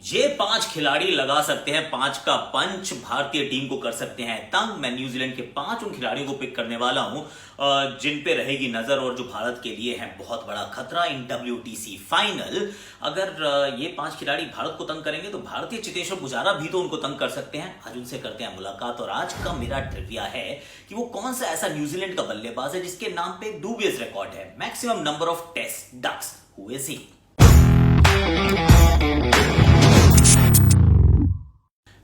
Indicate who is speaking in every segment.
Speaker 1: ये 5 खिलाड़ी लगा सकते हैं 5 का पंच, भारतीय टीम को कर सकते हैं तंग। मैं न्यूजीलैंड के 5 उन खिलाड़ियों को पिक करने वाला हूं जिन पे रहेगी नजर और जो भारत के लिए है बहुत बड़ा खतरा इन WTC फाइनल। अगर ये 5 खिलाड़ी भारत को तंग करेंगे तो भारतीय चेतेश्वर पुजारा भी तो उनको तंग कर सकते हैं। आज उनसे करते हैं मुलाकात और आज का मेरा ट्रिविया है कि वो कौन सा ऐसा न्यूजीलैंड का बल्लेबाज है जिसके नाम पे डूबियस रिकॉर्ड है, maximum number of test ducks. Who is he?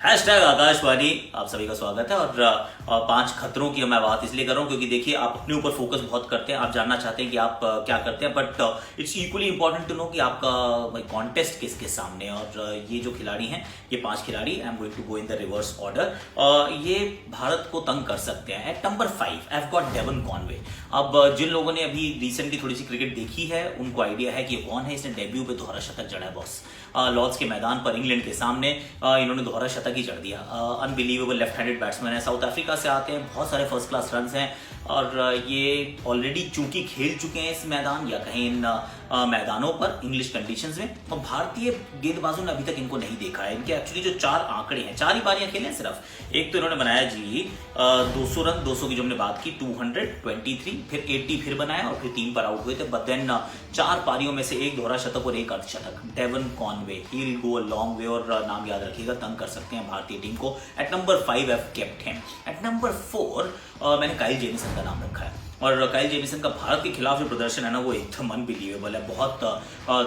Speaker 1: Hashtag Akashvani, आप सभी का स्वागत है। और 5 खतरों की मैं बात इसलिए कर रहा हूं क्योंकि देखिए आप अपने ऊपर फोकस बहुत करते हैं, आप जानना चाहते हैं कि आप क्या करते हैं, but it's equally important to know कि आपका कॉन्टेस्ट किसके सामने है। और ये जो खिलाड़ी हैं, ये 5 खिलाड़ी, I am going to go in the reverse order, ये भारत को तंग कर सकते हैं। At number 5 I have got Devon Conway. अब जिन लोगों ने अभी रिसेंटली थोड़ी सी क्रिकेट देखी है उनको आइडिया है कि ये कौन है। इसने डेब्यू पे दोहरा शतक जड़ा है बॉस, लॉर्ड्स के मैदान पर इंग्लैंड के सामने इन्होंने दोहरा शतक ही जड़ दिया। अनबिलीवेबल लेफ्ट हैंडेड बैट्समैन है, साउथ अफ्रीका से आते हैं, बहुत सारे फर्स्ट क्लास रन्स हैं और ये ऑलरेडी चूंकि खेल चुके हैं इस मैदान या कहीं इन मैदानों पर इंग्लिश कंडीशंस में। और भारतीय गेंदबाजों ने अभी तक इनको नहीं देखा है। इनके एक्चुअली जो 4 आंकड़े हैं, 4 ही बारियां खेले हैं सिर्फ। एक तो इन्होंने बनाया जी 200 रन, 200 की जो हमने बात की 223, फिर 80 फिर बनाया और फिर 3 पर आउट हुए थे। बट देन 4 पारियों में से एक दोहरा शतक और एक अर्धशतक। Devon Conway, he will go a long way और नाम याद रखिएगा, तंग कर सकते हैं भारतीय टीम को। At number 5 I have kept him. At number 4 मैंने काइल जेमिसन का नाम रखा है। और काइल जेमिसन का भारत के खिलाफ जो प्रदर्शन है ना वो एकदम अनबिलीवेबल है। बहुत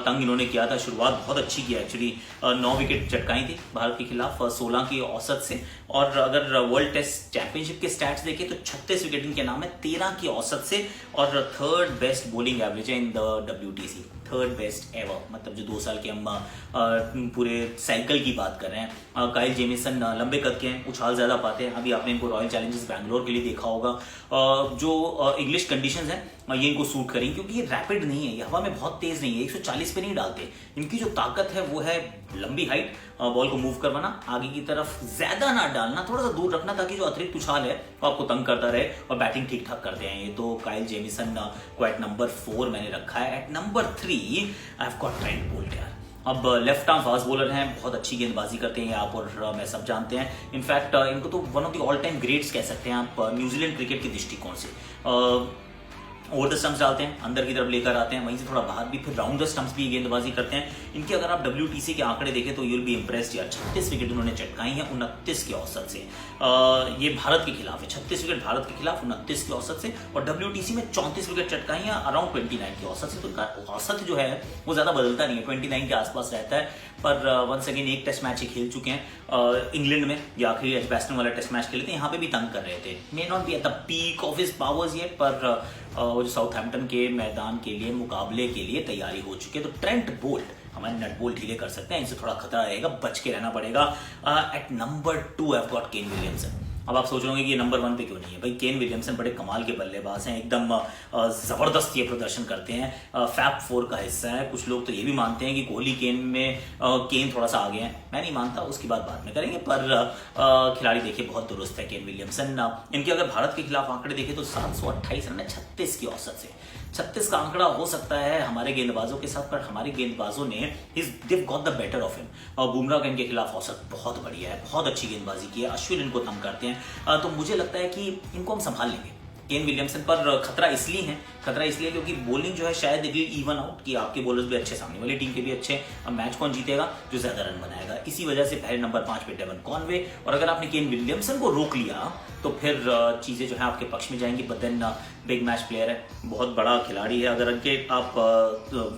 Speaker 1: तंग इन्होंने किया था, शुरुआत बहुत अच्छी की एक्चुअली। 9 विकेट चटकाई थी भारत के खिलाफ 16 की औसत से। और अगर वर्ल्ड टेस्ट चैंपियनशिप के स्टैट्स देखें तो 36 विकेट इनके नाम है 13 की औसत से। और 3rd बेस्ट बॉलिंग एवरेज है in the WTC, 3rd best ever. मतलब जो 2 साल के हम पूरे साइकिल की बात कर रहे हैं। काइल जेमिसन लंबे कद के हैं, उछाल ज्यादा पाते हैं। अभी आपने इनको रॉयल चैलेंजर्स बैंगलोर के लिए देखा होगा। जो इंग्लिश कंडीशंस हैं ये इनको सूट करेंगे क्योंकि ये रैपिड नहीं है, ये हवा में बहुत तेज नहीं है, 140 पे नहीं डालते। इनकी जो ताकत है वो है लंबी हाइट, बॉल को मूव करवाना, आगे की तरफ ज्यादा ना डालना, थोड़ा सा दूर रखना ताकि जो अतिरिक्त उछाल है वो आपको तंग करता रहे, और बैटिंग ठीक ठाक करते हैं ये। तो काइल जेमिसन को एट नंबर 4 मैंने रखा है। At number 3 I have got Trent Boult यार। अब लेफ्ट आर्म फास्ट बॉलर हैं, बहुत अच्छी गेंदबाजी करते हैं आप और मैं सब जानते हैं। इनफैक्ट इनको तो one of the all time greats कह सकते हैं आप न्यूजीलैंड क्रिकेट के दृष्टिकोण से। ओवर द स्टंप्स डालते हैं, अंदर की तरफ लेकर आते हैं, वहीं से थोड़ा बाहर भी, फिर राउंड द स्टंप्स भी गेंदबाजी करते हैं। इनके अगर आप WTC के आंकड़े देखें तो यू विल बी इंप्रेस्ड यार। 36 विकेट उन्होंने चटकाई हैं 29 की औसत से। ये भारत के खिलाफ है, 36 विकेट भारत के खिलाफ 29 की औसत से। और WTC में 34 विकेट चटकाई हैं अराउंड 29 की औसत से। तो औसत जो है वो ज्यादा बदलता नहीं है, 29 के आसपास रहता है। पर वंस अगेन एक टेस्ट मैच ही खेल चुके हैं इंग्लैंड में, या आखिरी एजबैस्टन वाला टेस्ट मैच खेले थे, यहाँ पे भी तंग कर रहे थे। May not be at the peak of his powers yet, पर वो जो साउथहैम्पटन के मैदान के लिए मुकाबले के लिए तैयारी हो चुकी है। तो ट्रेंट बोल्ट हमारे नट बोल्ट ढीले कर सकते हैं, इनसे थोड़ा खतरा रहेगा, बच के रहना पड़ेगा। At number 2 I have got Kane Williamson. अब आप सोच रहे होंगे कि ये नंबर 1 पे क्यों नहीं है भाई। केन विलियमसन बड़े कमाल के बल्लेबाज हैं, एकदम जबरदस्त ये प्रदर्शन करते हैं, फैब 4 का हिस्सा है। कुछ लोग तो ये भी मानते हैं कि कोहली केन में केन थोड़ा सा आगे हैं, मैं नहीं मानता, उसकी बात बाद में करेंगे। पर खिलाड़ी देखिए बहुत दुरुस्त है केन विलियमसन। इनके अगर भारत के खिलाफ आंकड़े देखें तो 728 रन है 36 की औसत से। 36 का आंकड़ा हो सकता है हमारे गेंदबाजों के साथ, पर हमारे गेंदबाजों ने they've got the better of him। और बुमराह का इनके खिलाफ औसत बहुत बढ़िया है, बहुत अच्छी गेंदबाजी की है। अश्विन इनको तंग करते हैं, तो मुझे लगता है कि इनको हम संभाल लेंगे। केन विलियमसन पर खतरा इसलिए क्योंकि बॉलिंग जो है शायद इट विल इवन आउट, कि आपके बॉलर्स भी अच्छे, सामने वाली टीम के भी अच्छे। अब मैच कौन जीतेगा? जो ज्यादा रन बनाएगा। इसी वजह से पहले नंबर 5 पे डेवन कॉनवे। और अगर आपने केन विलियमसन को रोक लिया तो फिर चीजें जो है आपके पक्ष में जाएंगी। But then big match player है, बहुत बड़ा खिलाड़ी है। अगर इनके आप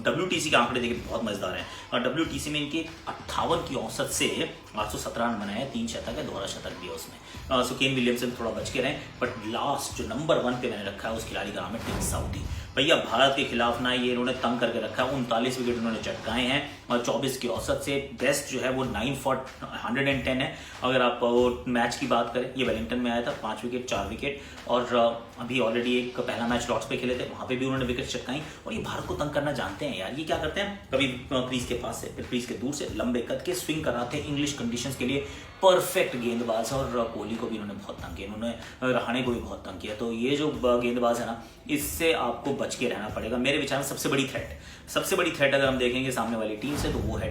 Speaker 1: WTC के आंकड़े देखें बहुत मजेदार है। और WTC में इनके 58 की औसत से 817 रन बनाए, 3 शतक है, दोहरा शतक भी है उसमें। सो केन विलियमसन थोड़ा बच के रहें। बट लास्ट जो नंबर 1 पे मैंने रखा है उस खिलाड़ी का नाम है टिम साउदी। भैया भारत के खिलाफ ना ये इन्होंने तंग करके रखा है, 39 विकेट उन्होंने चटकाए हैं और 24 की औसत से। बेस्ट जो है वो 110 है। अगर आप वो मैच की बात करें, ये वेलिंगटन में आया था, 5 विकेट 4 विकेट। और अभी ऑलरेडी एक पहला मैच लॉर्ड्स पे खेले थे, वहां पे भी उन्होंने विकेट चटकाई। और ये भारत को तंग करना जानते हैं यार। ये क्या करते हैं, कभी क्रीज के पास से, फिर क्रीज के दूर से लंबे कद के स्विंग कराते हैं इंग्लिश कंडीशंस के लिए। परफेक्ट गेंदबाज। और कोहली को भी इन्होंने बहुत तंग किया, इन्होंने रहाणे को भी बहुत तंग किया। तो ये जो गेंदबाज है ना, इससे आपको बच के रहना पड़ेगा। मेरे विचार में सबसे बड़ी थ्रेट सबसे बड़ी थ्रेट अगर हम देखेंगे सामने वाली टीम से तो वो है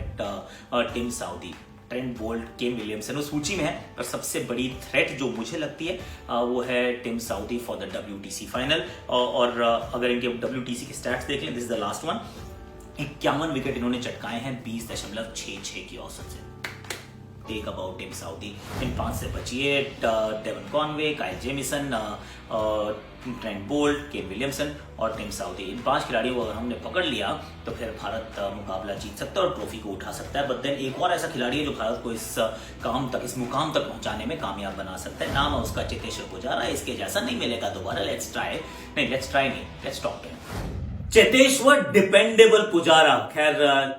Speaker 1: Tim Southee. Trent Boult, Kane Williamson वो सूची में है, पर सबसे बड़ी थ्रेट जो मुझे लगती है वो है Tim Southee for the WTC final. और अगर इनके WTC के स्टैट्स देख लें, this is the last one, 51 wicket इन्होंने चटकाए हैं 20.66 की औसत से। Talk about Tim Southee. इन 5 से बचिए Devon Conway, Kyle Jamieson, Trent Boult, Kane Williamson और टिम साउदी। इन 5 खिलाड़ियों को अगर हमने पकड़ लिया तो फिर भारत मुकाबला जीत सकता है और ट्रॉफी को उठा सकता है। बट देन एक और ऐसा खिलाड़ी है जो भारत को इस मुकाम तक पहुंचाने में कामयाब बना सकता है। नाम है उसका चेतेश्वर पुजारा। इसके जैसा नहीं मिलेगा दोबारा। Let's talk. Cheteshwar dependable Pujara. खैर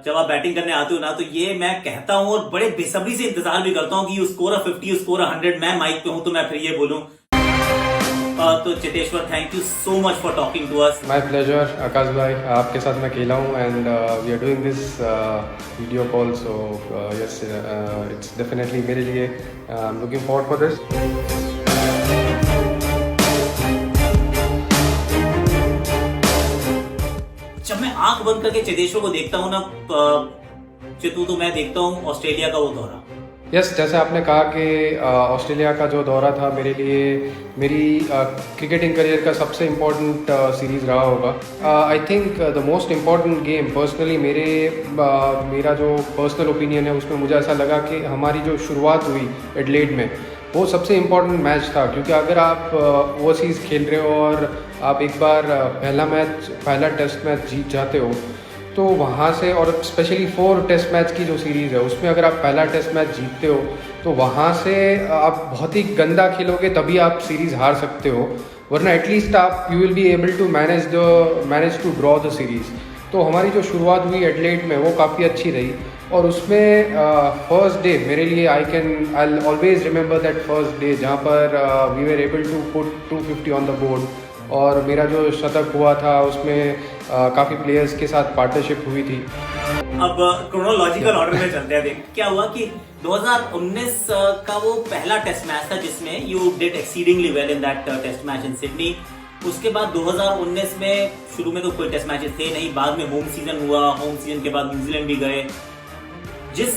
Speaker 1: जब आप बैटिंग करने आते हो ना तो ये मैं कहता हूं और बड़े बेसब्री से इंतजार भी करता हूं कि यू स्कोर 50, यू स्कोर 100। मैं माइक पे हूं तो मैं फिर ये बोलूं। तो Cheteshwar, thank you so much for talking to us.
Speaker 2: My pleasure Akash भाई, आपके साथ मैं खेला हूँ and we are doing this video call, so yes it's definitely मेरे लिए I am looking forward for this.
Speaker 1: जब मैं आंख बंद करके चेतेश्वर को देखता हूँ ना चितू, तो मैं देखता हूँ ऑस्ट्रेलिया का वो दौरा।
Speaker 2: यस, जैसे आपने कहा कि ऑस्ट्रेलिया का जो दौरा था मेरे लिए मेरी क्रिकेटिंग करियर का सबसे इम्पोर्टेंट सीरीज़ रहा होगा। I think the most important game personally मेरा जो पर्सनल ओपिनियन है उसमें मुझे ऐसा लगा कि हमारी जो शुरुआत हुई एडलेड में वो सबसे इम्पोर्टेंट मैच था। क्योंकि अगर आप ओवरसीज़ खेल रहे हो और आप एक बार पहला टेस्ट मैच जीत जाते हो तो वहाँ से, और स्पेशली 4 टेस्ट मैच की जो सीरीज़ है उसमें अगर आप पहला टेस्ट मैच जीतते हो तो वहाँ से आप बहुत ही गंदा खेलोगे तभी आप सीरीज़ हार सकते हो, वरना एटलीस्ट आप you will be able to manage to draw the series. तो हमारी जो शुरुआत हुई एडलेड में वो काफ़ी अच्छी रही और उसमें फर्स्ट डे मेरे लिए I always remember that first day जहाँ पर we were able to put 250 on the board और मेरा जो शतक हुआ था उसमें काफ़ी प्लेयर्स के साथ पार्टनरशिप हुई थी।
Speaker 1: अब क्रोनोलॉजिकल ऑर्डर में चलते हैं। देख क्या हुआ कि 2019 का वो पहला टेस्ट मैच था जिसमें you did exceedingly well in that test match in Sydney. उसके बाद 2019 में शुरू में तो कोई टेस्ट मैचेस थे नहीं, बाद में होम सीजन हुआ। होम सीजन के बाद न्यूजीलैंड भी गए। जिस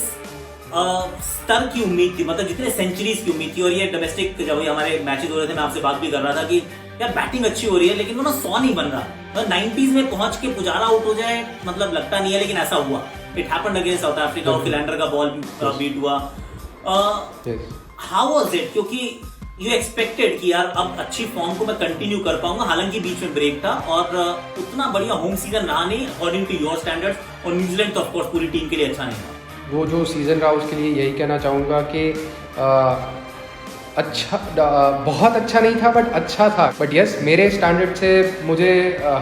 Speaker 1: स्तर की उम्मीद थी, मतलब जितने सेंचुरीज की उम्मीद थी, और ये डोमेस्टिक जब हमारे मैचेस हो रहे थे मैं आपसे बात भी कर रहा था कि यार बैटिंग अच्छी हो रही है लेकिन वो ना 100 नहीं बन रहा। मतलब 90s में पहुंच के पुजारा आउट हो जाए मतलब लगता नहीं है, लेकिन ऐसा हुआ। It happened against south Africa और फिलैंडर का बॉल बीट हुआ। How was it? क्योंकि यू एक्सपेक्टेड कि यार अब अच्छी फॉर्म को मैं कंटिन्यू कर पाऊंगा, हालांकि बीच में ब्रेक था और उतना बढ़िया होम सीजन रहा नहीं अकॉर्डिंग टू योर स्टैंडर्ड्स, और न्यूजीलैंड तो ऑफकोर्स पूरी टीम के लिए अच्छा नहीं था।
Speaker 2: वो जो सीज़न रहा उसके लिए यही कहना चाहूँगा कि बहुत अच्छा नहीं था बट अच्छा था। बट यस, मेरे स्टैंडर्ड से मुझे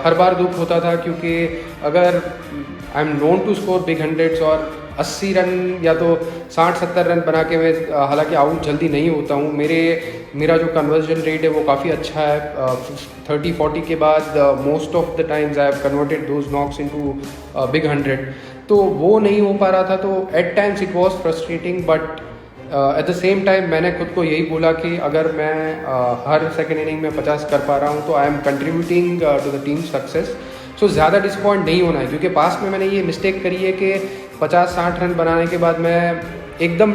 Speaker 2: हर बार दुख होता था क्योंकि अगर I am known to score big hundreds और 80 रन या तो 60-70 रन बना के मैं हालांकि आउट जल्दी नहीं होता हूँ। मेरा जो कन्वर्जन रेट है वो काफ़ी अच्छा है। 30-40 के बाद most of the times I have converted those knocks into big 100, तो वो नहीं हो पा रहा था। तो at times it was frustrating, but at the same time मैंने खुद को यही बोला कि अगर मैं हर सेकेंड इनिंग में 50 कर पा रहा हूँ तो I am contributing to the team success. So ज़्यादा डिसपॉइंट नहीं होना है, क्योंकि पास्ट में मैंने ये मिस्टेक करी है कि 50-60 रन बनाने के बाद मैं एकदम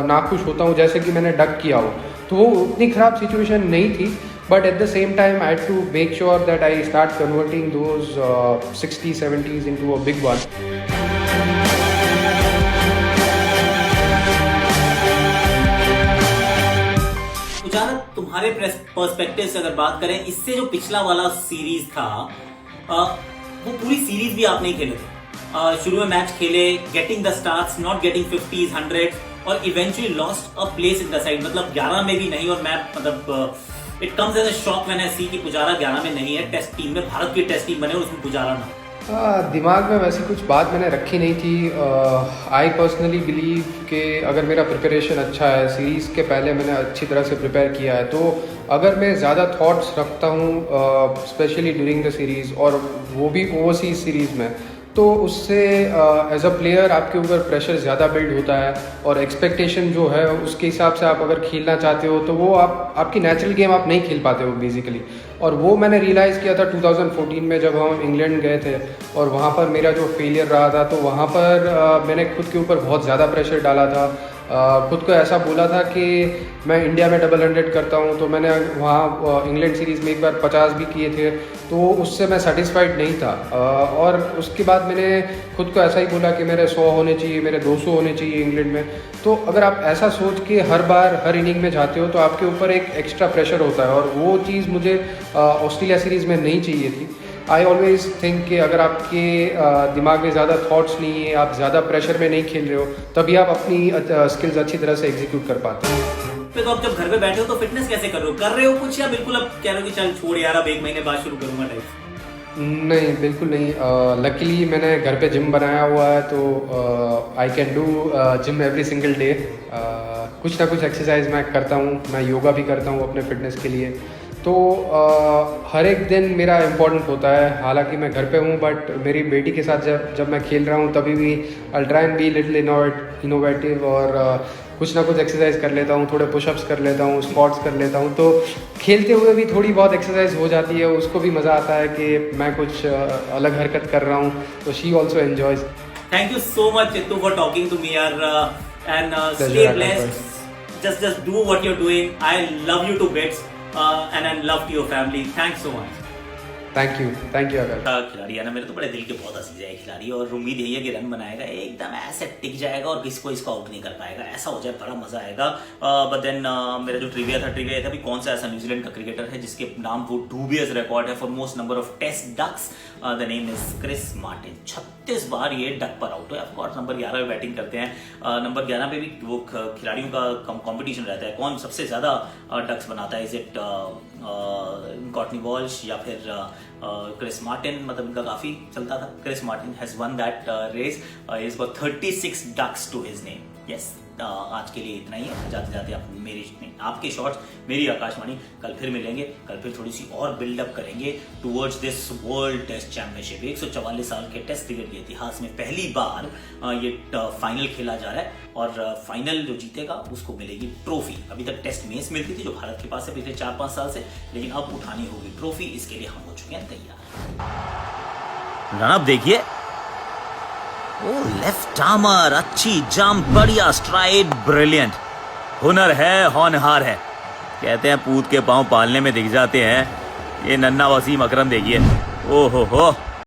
Speaker 2: नाखुश होता हूँ जैसे कि मैंने डक किया हो। तो वो उतनी ख़राब सिचुएशन नहीं थी, but at the same time I had to make sure that I start converting those 60-70s into a big one.
Speaker 1: तुम्हारे पर्सपेक्टिव से अगर बात करें, इससे जो पिछला वाला सीरीज था वो पूरी सीरीज भी आप नहीं खेले थे। शुरू में मैच खेले, getting the starts, not getting 50s, 100s और eventually lost a place in the side. मतलब 11 में भी नहीं, और मैं मतलब it comes as a shock when I see कि पुजारा 11 में नहीं है टेस्ट टीम में, भारत की टेस्ट टीम बने और उसमें पुजारा ना।
Speaker 2: दिमाग में वैसी कुछ बात मैंने रखी नहीं थी। आई पर्सनली बिलीव कि अगर मेरा प्रिपरेशन अच्छा है, सीरीज़ के पहले मैंने अच्छी तरह से प्रिपेयर किया है, तो अगर मैं ज़्यादा थॉट्स रखता हूँ स्पेशली ड्यूरिंग द सीरीज़ और वो भी ओवरसीज सीरीज़ में, तो उससे एज अ प्लेयर आपके ऊपर प्रेशर ज़्यादा बिल्ड होता है और एक्सपेक्टेशन जो है उसके हिसाब से आप अगर खेलना चाहते हो तो वो आपकी नेचुरल गेम आप नहीं खेल पाते हो बेसिकली। और वो मैंने रियलाइज़ किया था 2014 में जब हम इंग्लैंड गए थे और वहाँ पर मेरा जो फेलियर रहा था, तो वहाँ पर मैंने खुद के ऊपर बहुत ज़्यादा प्रेशर डाला था। खुद को ऐसा बोला था कि मैं इंडिया में डबल 100 करता हूँ, तो मैंने वहाँ इंग्लैंड सीरीज़ में एक बार 50 भी किए थे, तो उससे मैं सेटिस्फाइड नहीं था। और उसके बाद मैंने खुद को ऐसा ही बोला कि मेरे 100 होने चाहिए, मेरे 200 होने चाहिए इंग्लैंड में। तो अगर आप ऐसा सोच के हर बार हर इनिंग में जाते हो तो आपके ऊपर एक एक्स्ट्रा प्रेशर होता है और वो चीज़ मुझे ऑस्ट्रेलिया सीरीज़ में नहीं चाहिए थी। आई ऑलवेज थिंक कि अगर आपके दिमाग में ज़्यादा थॉट्स नहीं है, आप ज़्यादा प्रेशर में नहीं खेल रहे हो, तभी आप अपनी स्किल्स अच्छी तरह से एग्जीक्यूट कर पाते हो।
Speaker 1: तो आप जब घर पे बैठे हो तो फिटनेस कैसे कर रहे हो कुछ, या बिल्कुल अब कह रहे हो कि चल छोड़ यार अब 1 महीने बाद शुरू करूंगा टाइप?
Speaker 2: नहीं, बिल्कुल नहीं। लकीली मैंने घर पे जिम बनाया हुआ है, तो I can do gym every single day. कुछ ना कुछ एक्सरसाइज मैं करता हूँ, मैं योगा भी करता हूँ अपने फिटनेस के लिए। तो हर एक दिन मेरा इम्पोर्टेंट होता है। हालांकि मैं घर पे हूँ, बट मेरी बेटी के साथ जब मैं खेल रहा हूँ तभी भी I try and be little innovative और कुछ ना कुछ एक्सरसाइज कर लेता हूँ, थोड़े पुशअप्स कर लेता हूँ, स्क्वाट्स कर लेता हूँ। तो खेलते हुए भी थोड़ी बहुत एक्सरसाइज हो जाती है, उसको भी मज़ा आता है कि मैं कुछ अलग हरकत कर रहा हूँ, तो she also enjoys.
Speaker 1: Thank you so much Chittu for talking to me यार, and stay blessed, just do what you're doing. I love you to bits, and I love to your family. Thanks so much.
Speaker 2: Thank you Akash.
Speaker 1: खिलाड़ी है ना, मेरे तो बड़े दिल के बहुत अजीज है खिलाड़ी, और उम्मीद यही है कि रन बनाएगा एकदम ऐसे टिक जाएगा और किसी को इसको आउट नहीं कर पाएगा, ऐसा हो जाए बड़ा मजा आएगा। बट देन मेरा जो ट्रिविया था कि कौन सा ऐसा न्यूजीलैंड का क्रिकेटर है जिसके नाम वो डूबियस रिकॉर्ड है for most number of test ducks. The name is Chris Martin. 36 बार ये डक पर आउट है। ऑफ कोर्स नंबर 11 पे बैटिंग करते हैं। नंबर 11 पे भी वो खिलाड़ियों का कंपटीशन रहता है, कौन सबसे ज्यादा डक्स बनाता है। इज इट कॉटनी वॉल्श या फिर क्रिस मार्टिन, मतलब इनका काफी चलता था। Chris Martin has won that race, is got 36 ducks to his name. Yes, आज के लिए इतना ही है। जाते जाते आप आपके शॉट्स, मेरी आकाशवाणी, कल फिर मिलेंगे। कल फिर थोड़ी सी और बिल्डअप करेंगे towards this world test championship. 144 साल के टेस्ट क्रिकेट के इतिहास में पहली बार ये फाइनल खेला जा रहा है, और फाइनल जो जीतेगा उसको मिलेगी ट्रॉफी। अभी तक टेस्ट मैच मिलती थी जो भारत के पास है पिछले 4-5 साल से, लेकिन अब उठानी होगी ट्रॉफी। इसके लिए हम हो चुके हैं तैयार। रनअप देखिए, ओ लेफ्ट आर्मर, अच्छी जंप, बढ़िया स्ट्राइड, ब्रिलियंट। हुनर है, होनहार है। कहते हैं पूत के पांव पालने में दिख जाते हैं। ये नन्ना वसीम अकरम देखिए, ओ हो।